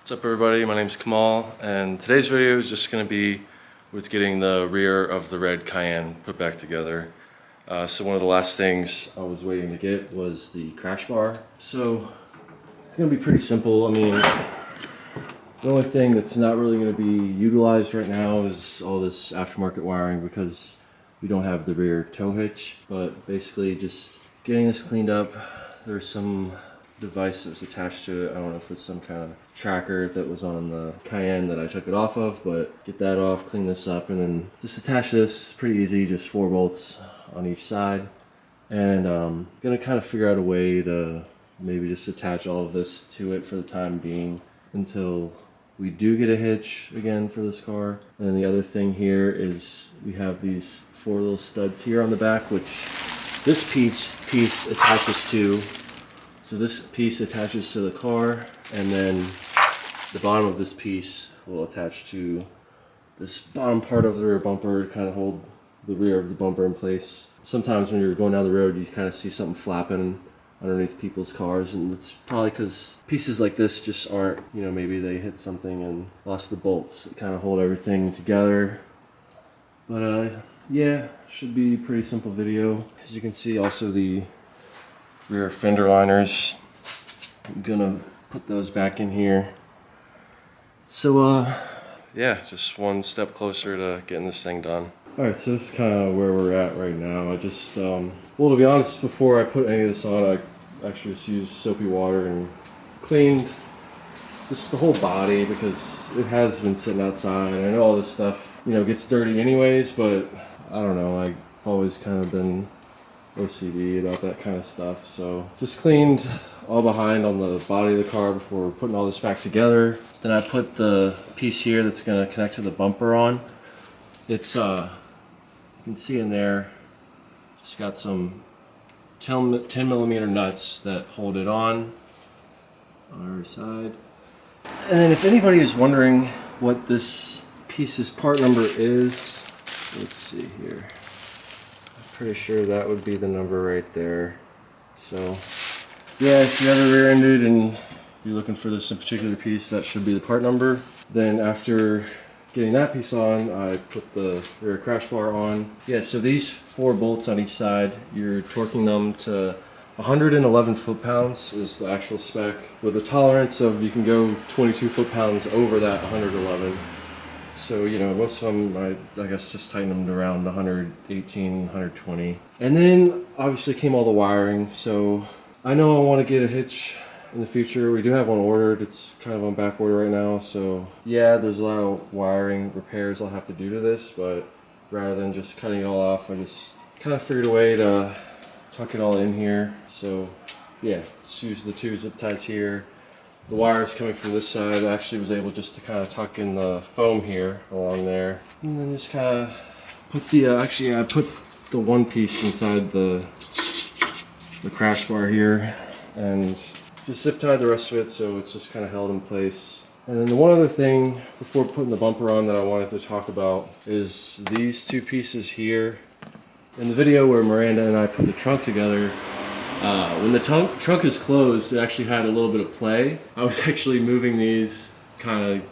What's up everybody, my name's Kamal, and today's video is just going to be with getting the rear of the red Cayenne put back together. So one of the last things I was waiting to get was the crash bar. So it's going to be pretty simple. I mean, the only thing that's not really going to be utilized right now is all this aftermarket wiring because we don't have the rear tow hitch. But basically just getting this cleaned up. There's some device that was attached to it. I don't know if it's some kind of tracker that was on the Cayenne that I took it off of, but get that off, clean this up, and then just attach this. It's pretty easy, just 4 bolts on each side. And gonna kind of figure out a way to maybe just attach all of this to it for the time being until we do get a hitch again for this car. And then the other thing here is we have these 4 little studs here on the back, which this piece attaches to. So this piece attaches to the car, and then the bottom of this piece will attach to this bottom part of the rear bumper to kind of hold the rear of the bumper in place. Sometimes when you're going down the road, you kind of see something flapping underneath people's cars, and it's probably because pieces like this just aren't, you know, maybe they hit something and lost the bolts that kind of hold everything together. But yeah, should be a pretty simple video. As you can see, also the rear fender liners, I'm gonna put those back in here. So yeah, just one step closer to getting this thing done. Alright, so this is kind of where we're at right now. I just well, to be honest, before I put any of this on, I actually just used soapy water and cleaned just the whole body because it has been sitting outside. I know all this stuff, you know, gets dirty anyways, but I don't know, I've always kind of been OCD about that kind of stuff. So just cleaned all behind on the body of the car before putting all this back together. Then I put the piece here that's going to connect to the bumper on. It's you can see in there, just got some 10 millimeter nuts that hold it on our side. And then if anybody is wondering what this piece's part number is, let's see here. Pretty sure that would be the number right there. So yeah, if you're ever rear-ended and you're looking for this particular piece, that should be the part number. Then after getting that piece on, I put the rear crash bar on. Yeah, so these 4 bolts on each side, you're torquing them to 111 foot-pounds is the actual spec, with a tolerance of you can go 22 foot-pounds over that 111. So, you know, most of them, I guess, just tighten them to around 118, 120. And then, obviously, came all the wiring. So, I know I want to get a hitch in the future. We do have one ordered. It's kind of on back order right now. So, yeah, there's a lot of wiring repairs I'll have to do to this. But rather than just cutting it all off, I just kind of figured a way to tuck it all in here. So, yeah, just use the 2 zip ties here. The wires coming from this side, I actually was able just to kind of tuck in the foam here along there. And then just kind of put the, actually I put the one piece inside the crash bar here and just zip tied the rest of it so it's just kind of held in place. And then the one other thing before putting the bumper on that I wanted to talk about is these 2 pieces here. In the video where Miranda and I put the trunk together, when the trunk is closed, it actually had a little bit of play. I was actually moving these, kind of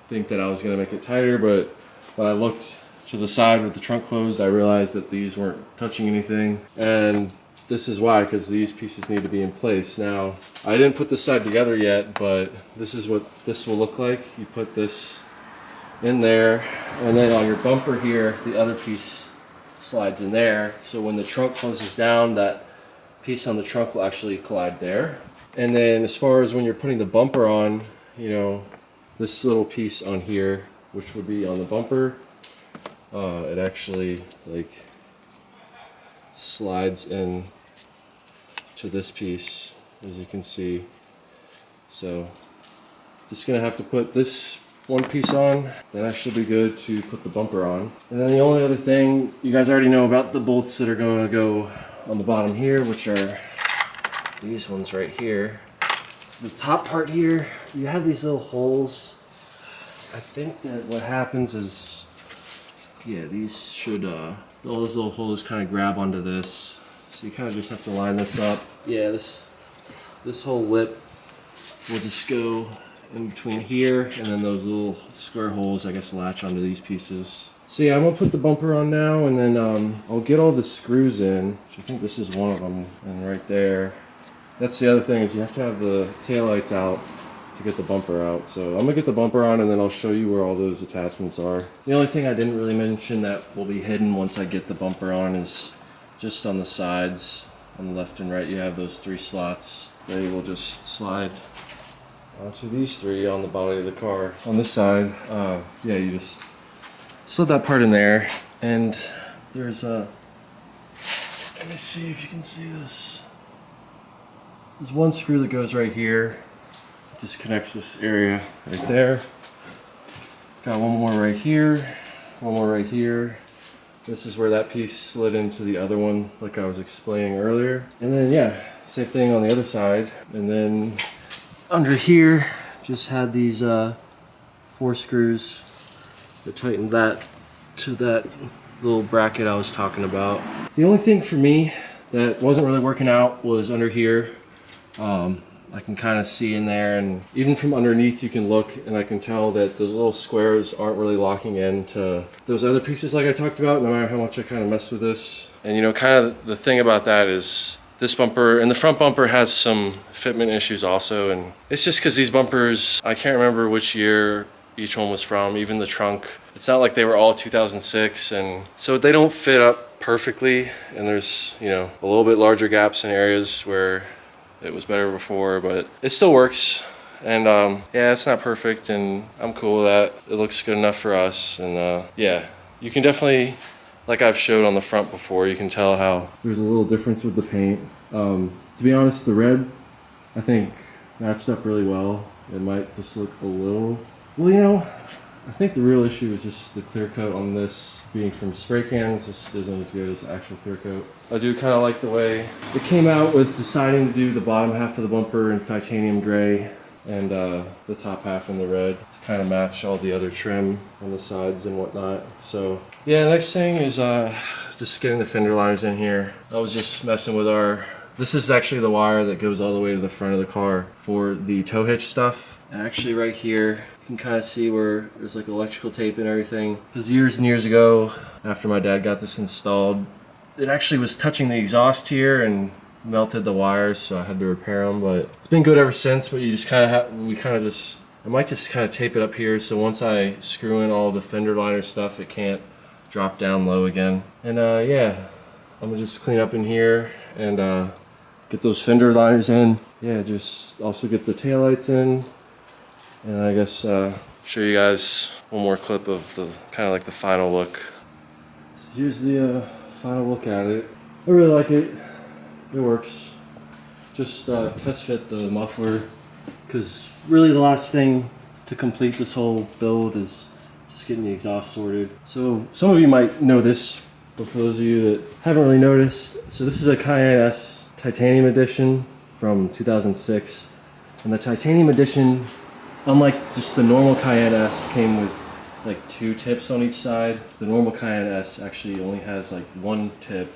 think that I was going to make it tighter, but when I looked to the side with the trunk closed, I realized that these weren't touching anything. And this is why, because these pieces need to be in place. Now, I didn't put this side together yet, but this is what this will look like. You put this in there, and then on your bumper here, the other piece slides in there. So when the trunk closes down, that piece on the trunk will actually collide there. And then as far as when you're putting the bumper on, you know, this little piece on here, which would be on the bumper, it actually like slides in to this piece, as you can see. So just gonna have to put this one piece on, then I should be good to put the bumper on. And then the only other thing, you guys already know about the bolts that are going to go on the bottom here, which are these ones right here. The top part here, you have these little holes. I think that what happens is, yeah, these should, all those little holes kind of grab onto this. So you kind of just have to line this up. Yeah, this whole lip will just go in between here, and then those little square holes, I guess, latch onto these pieces. So yeah, I'm gonna put the bumper on now, and then I'll get all the screws in, which I think this is one of them, and right there. That's the other thing, is you have to have the taillights out to get the bumper out. So I'm gonna get the bumper on, and then I'll show you where all those attachments are. The only thing I didn't really mention that will be hidden once I get the bumper on is just on the sides. On the left and right, you have those 3 slots. They will just slide onto these 3 on the body of the car. On this side, yeah, you just slid that part in there, and there's a, let me see if you can see this. There's one screw that goes right here. It just connects this area right there. Got one more right here, one more right here. This is where that piece slid into the other one, like I was explaining earlier. And then, yeah, same thing on the other side. And then under here, just had these 4 screws that tightened that to that little bracket I was talking about. The only thing for me that wasn't really working out was under here. I can kind of see in there, and even from underneath you can look, and I can tell that those little squares aren't really locking into those other pieces like I talked about, no matter how much I kind of messed with this. And you know, kind of the thing about that is this bumper, and the front bumper has some fitment issues also, and it's just because these bumpers, I can't remember which year each one was from, even the trunk. It's not like they were all 2006, and so they don't fit up perfectly, and there's, you know, a little bit larger gaps in areas where it was better before, but it still works. And yeah, it's not perfect, and I'm cool with that. It looks good enough for us, and yeah, you can definitely, like I've showed on the front before, you can tell how there's a little difference with the paint. To be honest, the red, I think, matched up really well. It might just look a little, well, you know, I think the real issue is just the clear coat on this. Being from spray cans, this isn't as good as actual clear coat. I do kind of like the way it came out with deciding to do the bottom half of the bumper in titanium gray and the top half in the red to kind of match all the other trim on the sides and whatnot. So yeah, next thing is just getting the fender liners in here. I was just messing with this is actually the wire that goes all the way to the front of the car for the tow hitch stuff. And actually right here, you can kind of see where there's like electrical tape and everything. Because years and years ago, after my dad got this installed, it actually was touching the exhaust here and melted the wires, so I had to repair them. But it's been good ever since. But you just kind of I might just kind of tape it up here, so once I screw in all the fender liner stuff, it can't drop down low again. And yeah, I'm gonna just clean up in here and get those fender liners in. Yeah, just also get the taillights in. And I guess show you guys one more clip of the kind of like the final look. So here's the final look at it. I really like it. It works. Just test fit the muffler, because really the last thing to complete this whole build is just getting the exhaust sorted. So some of you might know this, but for those of you that haven't really noticed, so this is a Cayenne S Titanium Edition from 2006, and the Titanium Edition, unlike just the normal Cayenne S, came with like 2 tips on each side. The normal Cayenne S actually only has like 1 tip.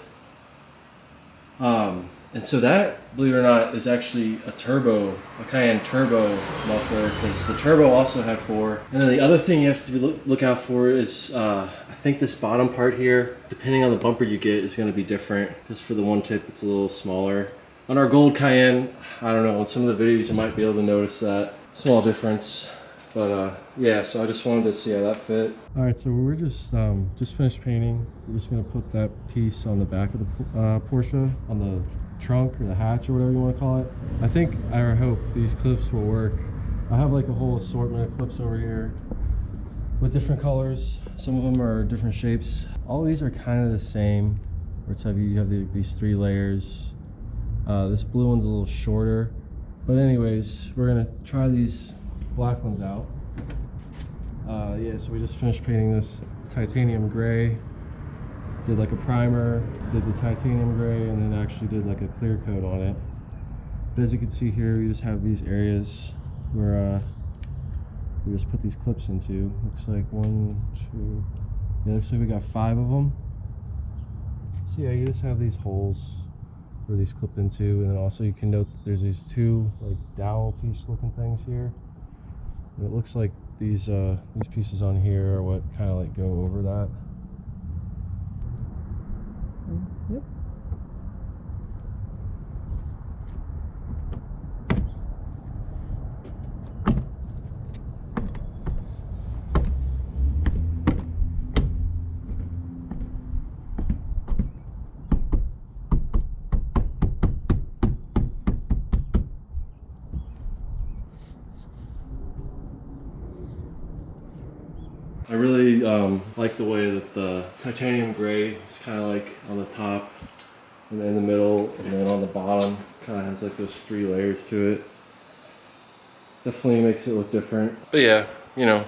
And so that, believe it or not, is actually a Cayenne turbo muffler, because the turbo also had 4. And then the other thing you have to look out for is, I think this bottom part here, depending on the bumper you get, is going to be different. Just for the 1 tip, it's a little smaller. On our gold Cayenne, I don't know, in some of the videos you might be able to notice that small difference. But yeah, so I just wanted to see how that fit. All right, so we're just finished painting. We're just gonna put that piece on the back of the Porsche, on the trunk or the hatch or whatever you want to call it. I think, I hope these clips will work. I have like a whole assortment of clips over here with different colors. Some of them are different shapes. All these are kind of the same. You have these 3 layers. This blue one's a little shorter. But anyways, we're gonna try these black ones out. Yeah, so we just finished painting this titanium gray. Did like a primer, did the titanium gray, and then actually did like a clear coat on it. But as you can see here, we just have these areas where we just put these clips into. Looks like 1, 2, yeah, looks like we got 5 of them. So yeah, you just have these holes where these clip into, and then also you can note that there's these 2 like dowel piece looking things here. It looks like these pieces on here are what kind of like go over that. Yep. I really like the way that the titanium gray is kind of like on the top and in the middle, and then on the bottom kind of has like those 3 layers to it. Definitely makes it look different. But yeah, you know,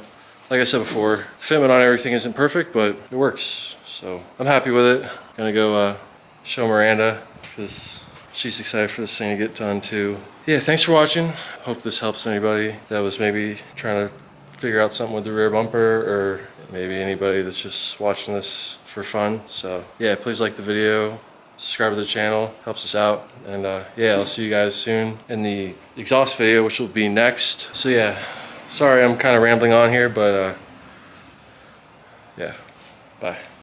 like I said before, the fitment on everything isn't perfect, but it works. So I'm happy with it. Gonna go show Miranda because she's excited for this thing to get done too. Yeah, thanks for watching. Hope this helps anybody that was maybe trying to figure out something with the rear bumper, or maybe anybody that's just watching this for fun. So yeah, please like the video, subscribe to the channel, helps us out. And yeah, I'll see you guys soon in the exhaust video, which will be next. So yeah, sorry I'm kind of rambling on here, but yeah, bye.